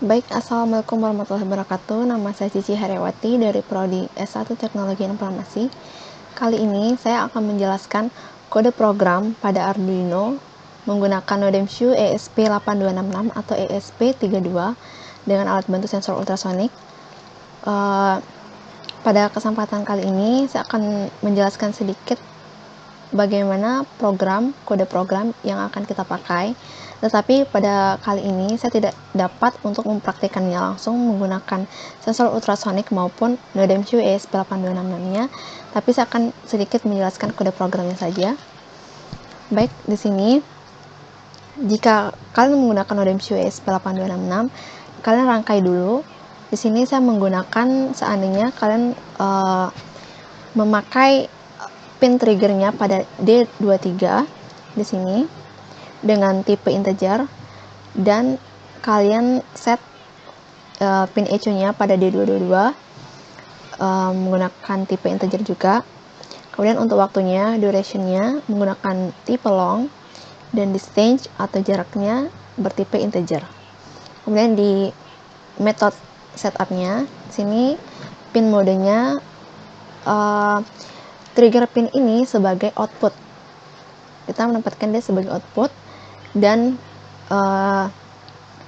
Baik, Assalamualaikum warahmatullahi wabarakatuh. Nama saya Cici Haryawati dari Prodi S1 Teknologi Informasi. Kali ini saya akan menjelaskan kode program pada Arduino menggunakan Nodemshu ESP8266 atau ESP32 dengan alat bantu sensor ultrasonik. Pada kesempatan kali ini saya akan menjelaskan sedikit bagaimana kode program yang akan kita pakai. Tetapi pada kali ini saya tidak dapat untuk mempraktikkannya langsung menggunakan sensor ultrasonik maupun Nodemshu ESP8266-nya, tapi saya akan sedikit menjelaskan kode programnya saja. Baik, di sini jika kalian menggunakan Nodemshu ESP8266, kalian rangkai dulu. Di sini saya menggunakan, seandainya kalian memakai pin triggernya pada D23 di sini dengan tipe integer, dan kalian set pin ECO-nya pada D222 menggunakan tipe integer juga. Kemudian untuk waktunya, duration-nya menggunakan tipe long, dan distance atau jaraknya bertipe integer. Kemudian di method setup-nya, sini pin modenya trigger pin ini sebagai output. Kita menempatkan dia sebagai output dan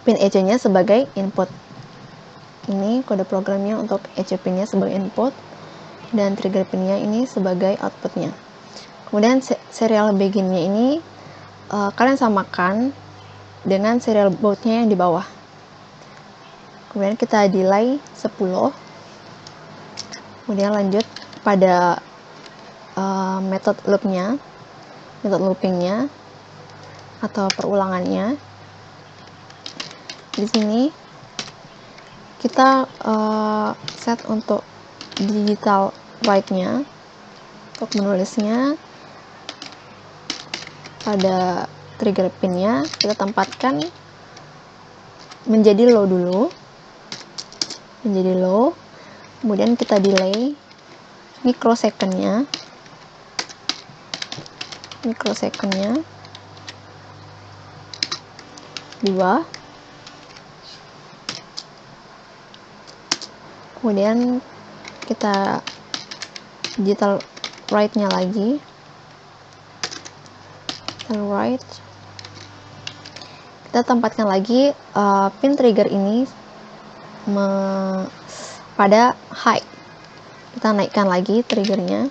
pin ECO-nya sebagai input. Ini kode programnya untuk ECO pin-nya sebagai input dan trigger pin-nya ini sebagai outputnya. Kemudian serial begin-nya ini kalian samakan dengan serial baud-nya yang di bawah. Kemudian kita delay 10. Kemudian lanjut pada method looping-nya atau perulangannya. Di sini kita set untuk digital write-nya, untuk menulisnya pada trigger pin-nya kita tempatkan menjadi low dulu, kemudian kita delay mikrosecond-nya 2. Kemudian kita digital write-nya lagi, kita tempatkan lagi pin trigger ini pada high. Kita naikkan lagi triggernya,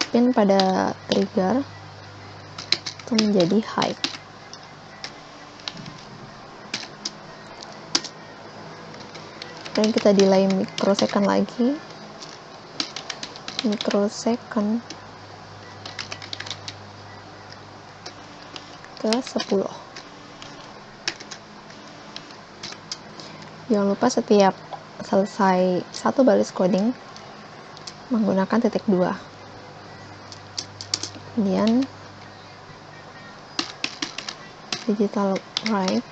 pin pada trigger itu menjadi high. Dan kita delay mikrosecond lagi, ke 10. Jangan lupa setiap selesai satu baris coding menggunakan titik 2. Kemudian digital write,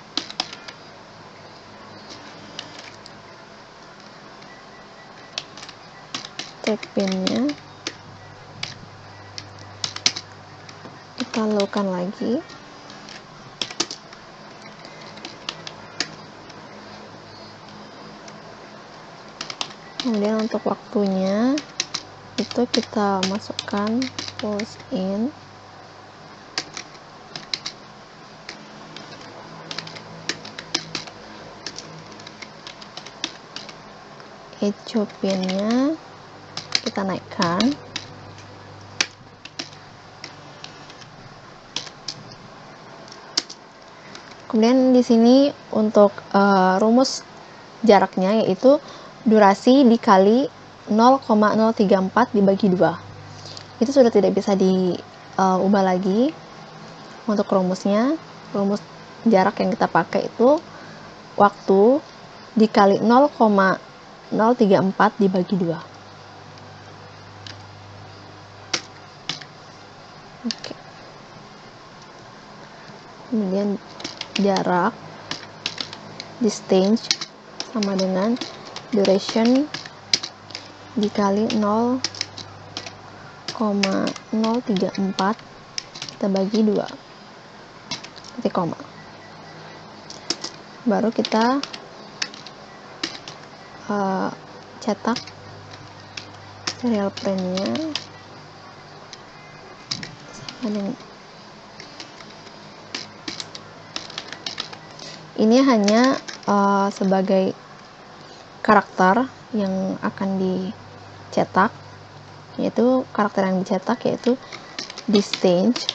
take pin-nya kita low-kan lagi. Kemudian untuk waktunya itu kita masukkan pulse in, ECO pin-nya kita naikkan, kemudian di sini untuk rumus jaraknya yaitu durasi dikali 0,034 dibagi 2. Itu sudah tidak bisa diubah lagi. Untuk rumus jarak yang kita pakai itu waktu dikali 0,034 dibagi 2. Oke. Kemudian jarak distance sama dengan duration dikali 0,034 kita bagi 2, titik koma. baru kita cetak serial printnya. Ini hanya sebagai karakter yang akan dicetak, yaitu karakter yang dicetak yaitu distinct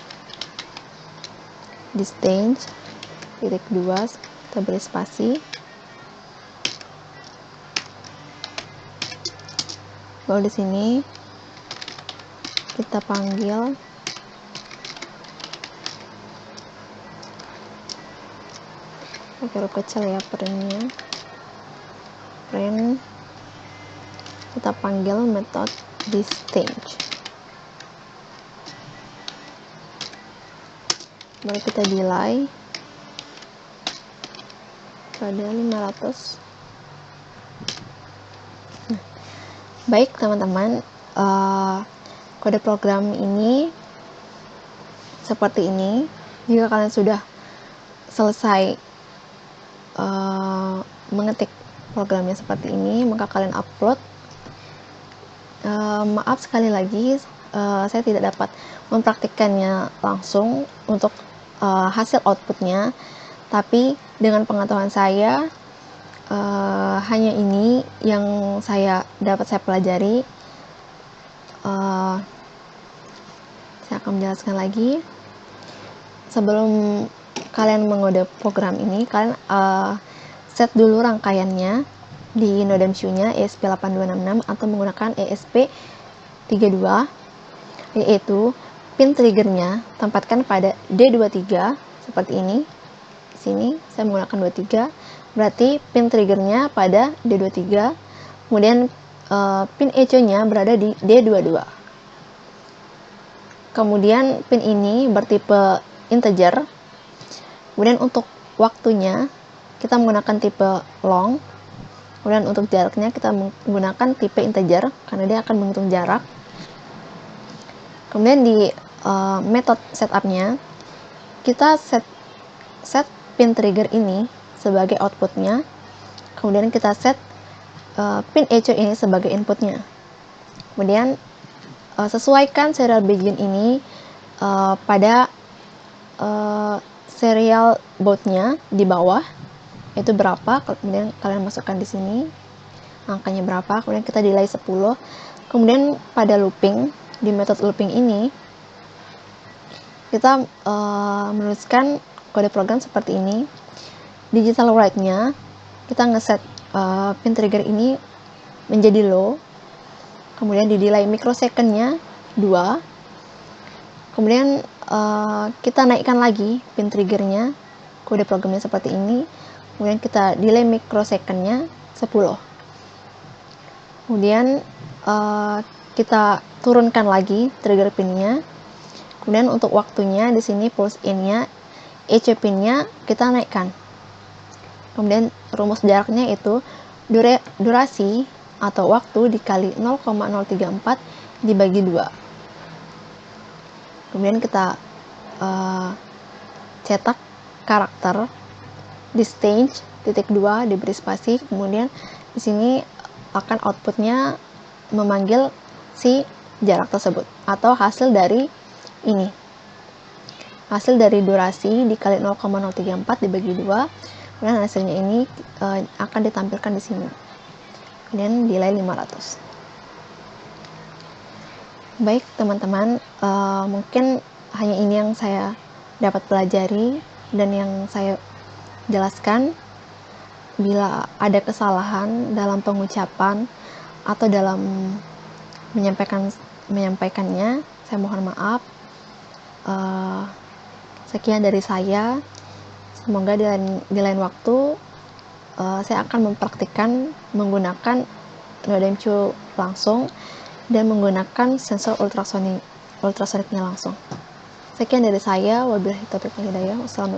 titik 2, kita beri spasi, lalu di sini kita panggil pakai huruf kecil ya, print, kita panggil metode distinct, baru kita delay pada 500. Baik teman-teman, kode program ini seperti ini. Jika kalian sudah selesai mengetik programnya seperti ini, maka kalian upload. Maaf sekali lagi, saya tidak dapat mempraktikkannya langsung untuk hasil outputnya, tapi dengan pengetahuan saya, hanya ini yang saya pelajari. Saya akan menjelaskan lagi. Sebelum kalian mengode program ini, kalian set dulu rangkaiannya di NodeMCU-nya ESP8266 atau menggunakan ESP32, yaitu pin triggernya tempatkan pada D23 seperti ini. Di sini saya menggunakan 23, berarti pin triggernya pada D23. Kemudian pin echo-nya berada di D22. Kemudian pin ini bertipe integer. Kemudian untuk waktunya kita menggunakan tipe long. Kemudian untuk jaraknya kita menggunakan tipe integer karena dia akan menghitung jarak. Kemudian di metode setupnya kita set pin trigger ini sebagai outputnya. Kemudian kita set pin echo ini sebagai inputnya. Kemudian sesuaikan serial begin ini pada serial baud-nya di bawah, itu berapa, kemudian kalian masukkan di sini angkanya berapa, kemudian kita delay 10. Kemudian pada looping, di metode looping ini kita menuliskan kode program seperti ini. Digital write-nya kita ngeset pin trigger ini menjadi low, kemudian di delay microsecond-nya 2, kemudian kita naikkan lagi pin triggernya, kode programnya seperti ini, kemudian kita delay microsecond-nya 10, kemudian kita turunkan lagi trigger pinnya. Kemudian untuk waktunya di sini pulse in-nya, echo pin-nya kita naikkan. Kemudian rumus jaraknya itu durasi atau waktu dikali 0,034 dibagi 2. Kemudian kita cetak karakter distinct titik 2 diberi spasi. Kemudian di sini akan outputnya memanggil si jarak tersebut atau hasil dari ini, hasil dari durasi dikali 0,034 dibagi 2. Kemudian hasilnya ini akan ditampilkan di sini. Kemudian delay 500. Baik teman-teman, mungkin hanya ini yang saya dapat pelajari dan yang saya jelaskan. Bila ada kesalahan dalam pengucapan atau dalam menyampaikannya, saya mohon maaf. Sekian dari saya. Semoga di lain waktu saya akan mempraktikkan menggunakan NodeMCU langsung dan menggunakan sensor ultrasoniknya langsung. Sekian dari saya. Wabillahi taufiq wal hidayah. Wassalamualaikum.